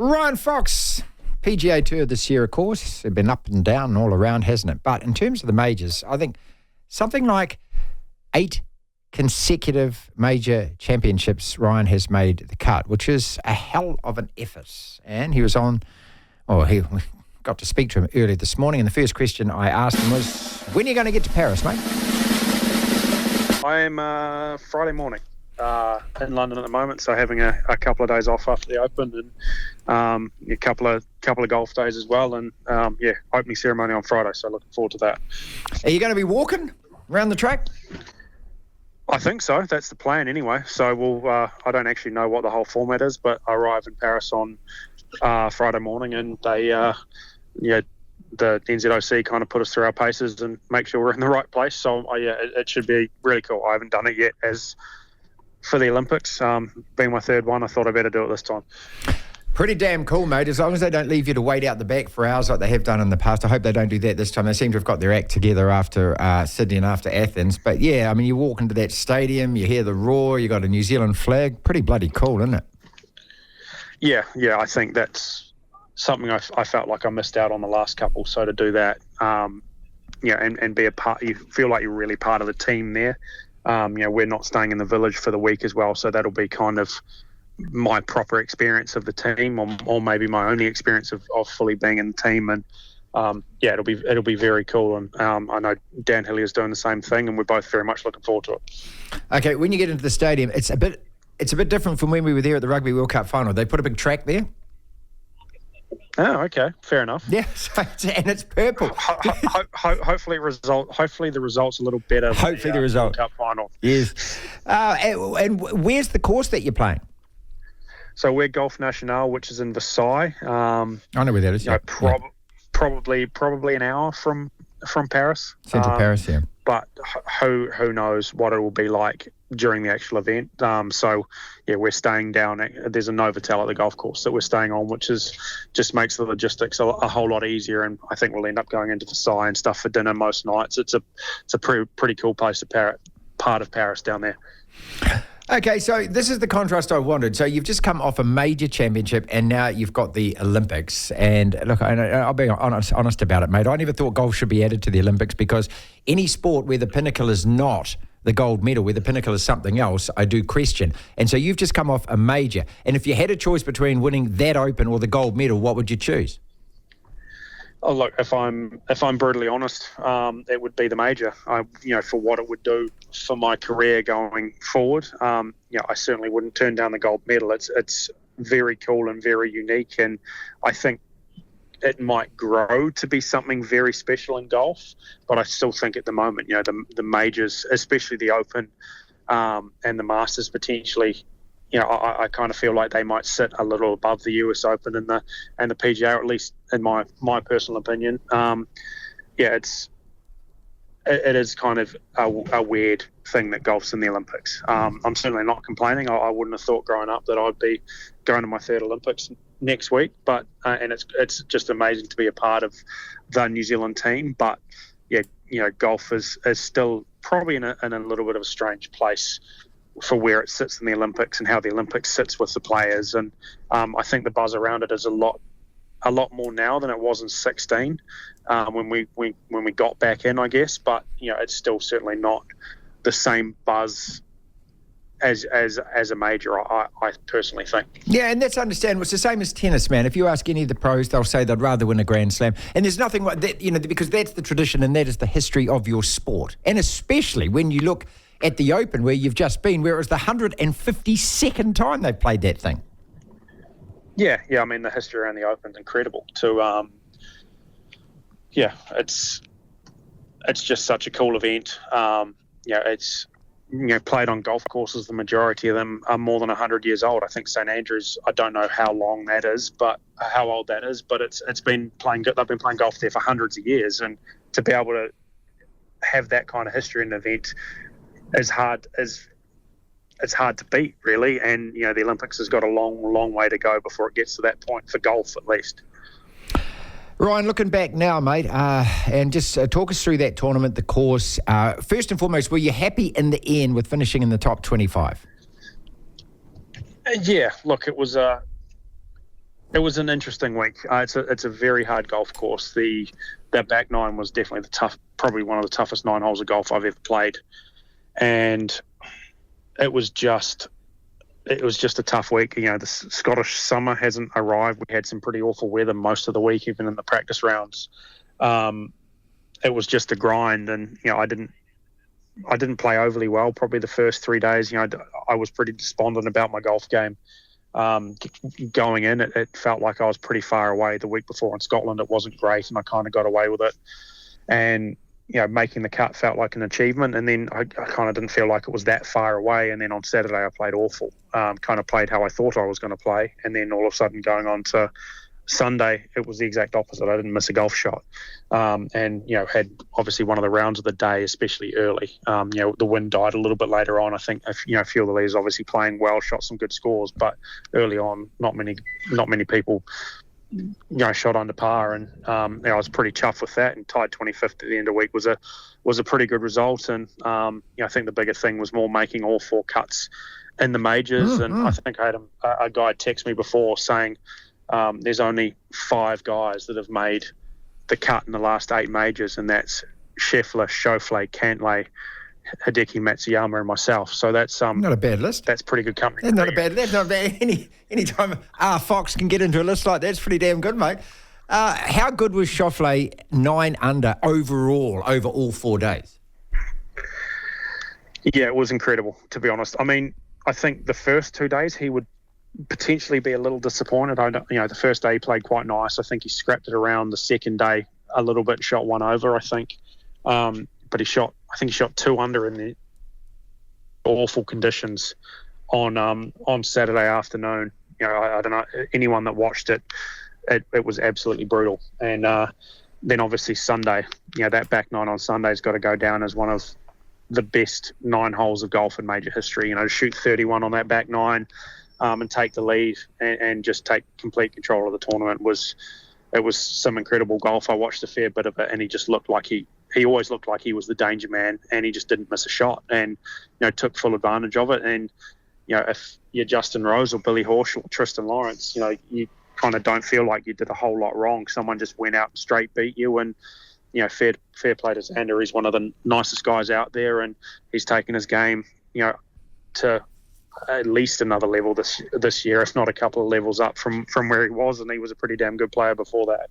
Ryan Fox, PGA Tour this year, of course. It's been up and down all around, hasn't it? But in terms of the majors, I think something like 8 consecutive major championships Ryan has made the cut, which is a hell of an effort. And he was on, we got to speak to him earlier this morning, and the first question I asked him was, when are you going to get to Paris, mate? I'm Friday morning in London at the moment, so having a couple of days off after the Open and a couple of golf days as well, and opening ceremony on Friday, so looking forward to that. Are you going to be walking around the track? I think so. That's the plan anyway. So we'll. I don't actually know what the whole format is, but I arrive in Paris on Friday morning, and they, the NZOC kind of put us through our paces and make sure we're in the right place. So it should be really cool. I haven't done it yet as for the Olympics. Being my third one, I thought I better do it this time. Pretty damn cool, mate, as long as they don't leave you to wait out the back for hours like they have done in the past. I hope they don't do that this time. They seem to have got their act together after Sydney and after Athens. But, yeah, I mean, you walk into that stadium, you hear the roar, you got a New Zealand flag. Pretty bloody cool, isn't it? Yeah, I think that's something I felt like I missed out on the last couple. So to do that, and be a part, you feel like you're really part of the team there. We're not staying in the village for the week as well, so that'll be kind of my proper experience of the team, or maybe my only experience of fully being in the team, and it'll be very cool. And I know Dan Hillier is doing the same thing, and we're both very much looking forward to it. Okay, when you get into the stadium, it's a bit different from when we were there at the Rugby World Cup final. They put a big track there. Oh, okay, fair enough. Yeah, and it's purple. Hopefully the result's a little better. Hopefully the result. World Cup final. Yes. And where's the course that you're playing? So we're Golf National, which is in Versailles. I know where that is. Probably an hour from Paris. Central Paris, yeah. But who knows what it will be like during the actual event. We're staying down. There's a Novotel at the golf course that we're staying on, which just makes the logistics a whole lot easier. And I think we'll end up going into Versailles and stuff for dinner most nights. It's a pretty cool place part of Paris down there. Okay, so this is the contrast I wanted. So you've just come off a major championship and now you've got the Olympics. And look, I'll be honest about it, mate. I never thought golf should be added to the Olympics because any sport where the pinnacle is not the gold medal, where the pinnacle is something else, I do question. And so you've just come off a major. And if you had a choice between winning that Open or the gold medal, what would you choose? Oh, look, if I'm brutally honest, it would be the major. For what it would do for my career going forward. I certainly wouldn't turn down the gold medal. It's very cool and very unique, and I think it might grow to be something very special in golf. But I still think at the moment, the majors, especially the Open and the Masters, potentially. I kind of feel like they might sit a little above the US Open and the PGA, or at least in my personal opinion. It is kind of a weird thing that golf's in the Olympics. I'm certainly not complaining. I wouldn't have thought growing up that I'd be going to my third Olympics next week, but and it's just amazing to be a part of the New Zealand team. But golf is still probably in a little bit of a strange place for where it sits in the Olympics and how the Olympics sits with the players. And I think the buzz around it is a lot more now than it was in 2016 when we got back in, I guess. But it's still certainly not the same buzz as a major, I personally think. Yeah, and that's understandable. It's the same as tennis, man. If you ask any of the pros, they'll say they'd rather win a Grand Slam. And there's nothing like that, because that's the tradition and that is the history of your sport. And especially when you look at the Open where you've just been, where it was the 152nd time they've played that thing. Yeah. I mean, the history around the Open's incredible. It's just such a cool event. It's played on golf courses. The majority of them are more than 100 years old. I think St Andrews, I don't know how long that is, but how old that is. But it's been playing. They've been playing golf there for hundreds of years, and to be able to have that kind of history in an event it's hard to beat, really. And the Olympics has got a long way to go before it gets to that point, for golf at least. Ryan, looking back now, mate, and just talk us through that tournament, the course. First and foremost, were you happy in the end with finishing in the top 25? Yeah, look, it was It was an interesting week. It's a very hard golf course. That back nine was definitely probably one of the toughest 9 holes of golf I've ever played, and it was just a tough week. The Scottish summer hasn't arrived. We had some pretty awful weather most of the week, even in the practice rounds. It was just a grind, and I didn't play overly well. Probably the first 3 days, I was pretty despondent about my golf game. Going in, it felt like I was pretty far away. The week before in Scotland, it wasn't great, and I kind of got away with it. And making the cut felt like an achievement. And then I kind of didn't feel like it was that far away. And then on Saturday, I played awful. Kind of played how I thought I was going to play. And then all of a sudden, going on to Sunday, it was the exact opposite. I didn't miss a golf shot, and had obviously one of the rounds of the day, especially early. The wind died a little bit later on. I think a few of the leaders obviously playing well, shot some good scores, but early on, not many people shot under par, and I was pretty chuffed with that. And tied 25th at the end of the week was a pretty good result. And I think the bigger thing was more making all 4 cuts in the majors. Mm-hmm. And I think I had a guy text me before saying, there's only 5 guys that have made the cut in the last 8 majors, and that's Scheffler, Schauffele, Cantlay, Hideki Matsuyama, and myself. So that's not a bad list. That's pretty good company. That's not a bad list. Not bad. Any time Fox can get into a list like that, it's pretty damn good, mate. How good was Schauffele 9 under overall over all 4 days? Yeah, it was incredible, to be honest. I mean, I think the first 2 days he would potentially be a little disappointed. The first day he played quite nice. I think he scrapped it around the second day a little bit, shot 1 over, I think. But he shot 2 under in the awful conditions on Saturday afternoon. I don't know, anyone that watched it was absolutely brutal. And then obviously Sunday, that back nine on Sunday's got to go down as one of the best 9 holes of golf in major history. To shoot 31 on that back nine, and take the lead and just take complete control of the tournament was some incredible golf. I watched a fair bit of it, and he just looked like he always looked like he was the danger man, and he just didn't miss a shot, and took full advantage of it. And if you're Justin Rose or Billy Horschel or Tristan Lawrence, you kind of don't feel like you did a whole lot wrong. Someone just went out and straight beat you, and fair play to Xander. He's one of the nicest guys out there, and he's taken his game to at least another level this year, if not a couple of levels up from where he was, and he was a pretty damn good player before that.